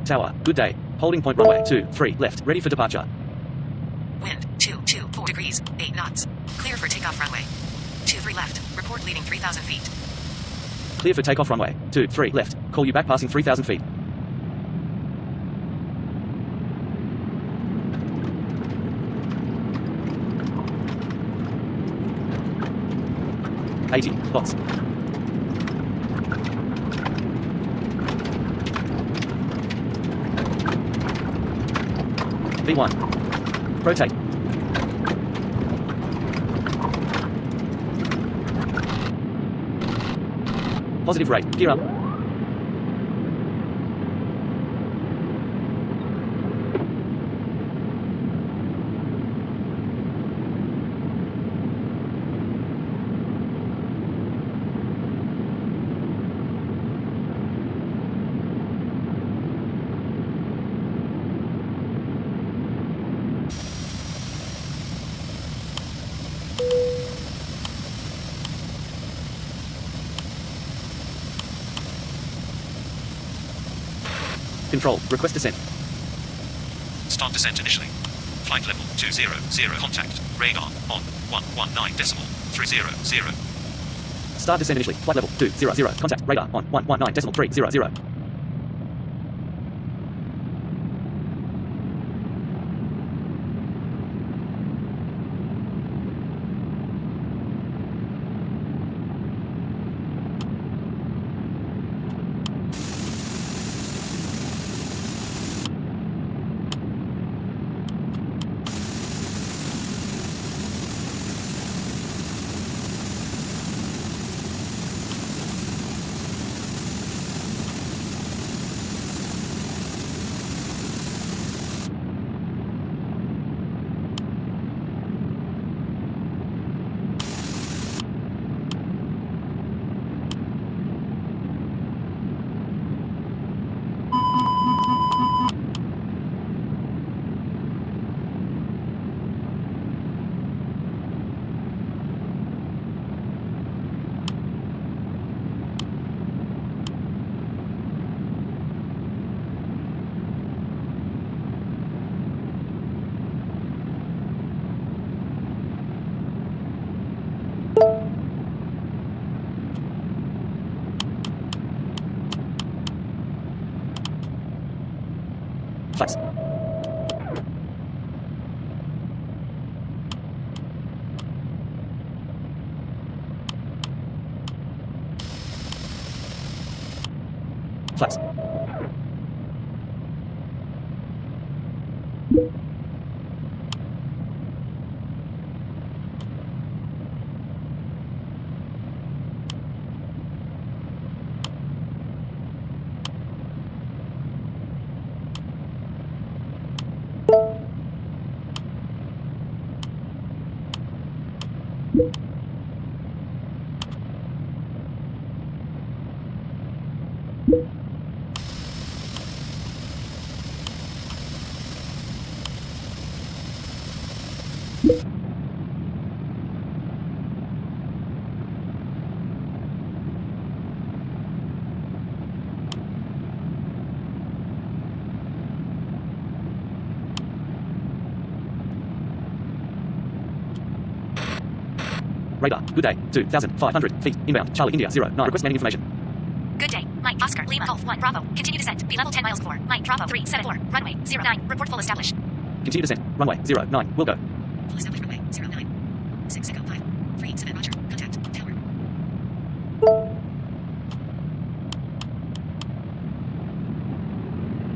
Tower, good day. Holding point runway 23 left, ready for departure. Wind 224 degrees, 8 knots. Clear for takeoff runway 23 left. Report leading 3,000 feet. Clear for takeoff runway 23 left. Call you back passing 3,000 feet. knots. V1. Rotate. Positive rate. Gear up. Control, request descent. Start descent initially. Flight level 200, contact, radar, on, 119.300. Start descent initially, flight level 200, contact, radar, on, 119.300. Flex. Flex. Radar, good day, 2,500 feet, inbound, Charlie India 09, request landing information. Good day, Mike Oscar, Lima Golf 1 Bravo, continue descent, be level 10 miles before, Mike Bravo 374, runway 09, report full established. Continue descent, runway 09, will go. Full established runway 09, 6 Echo 5, 37 Roger, contact, tower.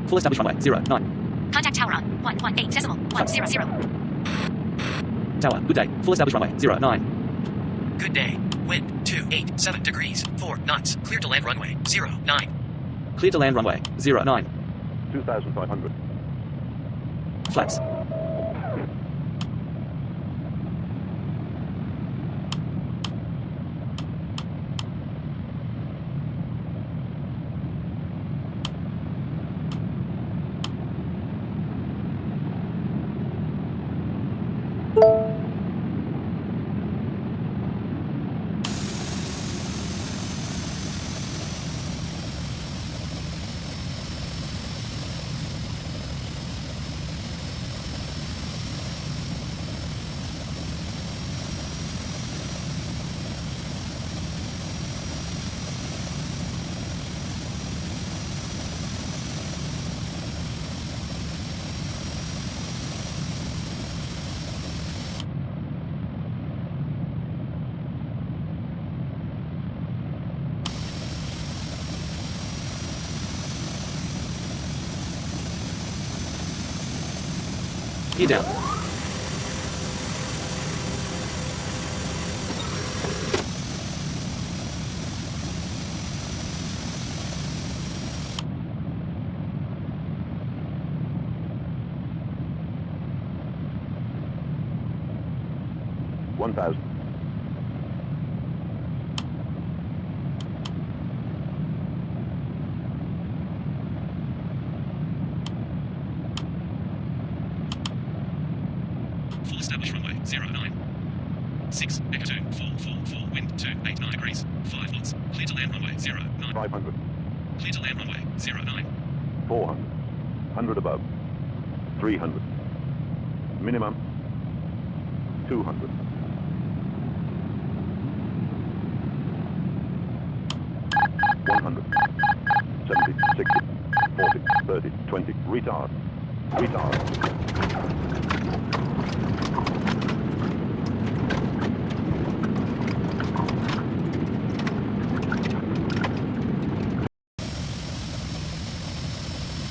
Full established runway 09. Contact tower on 118.100. Tower, good day, full established runway 09. Good day. Wind 287 degrees, 4 knots. Clear to land runway 09. Clear to land runway 09. 2,500. Flaps. Gear down. One thousand. Full established runway 09. 6, Echo 2, 444, wind 289 degrees, 5 knots. Clear to land runway 09. 500. Clear to land runway 09. 400. 100 above. 300. Minimum. 200. 100. 70. 60. 40. 30. 20. Retard. Retard.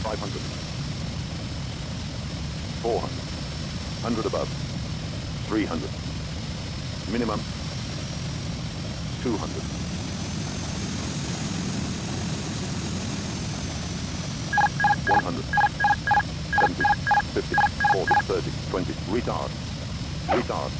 $500. 400. 100 above. 300. Minimum. 200. 100. 70. 50. 40. 30. 20. Retard. Retard.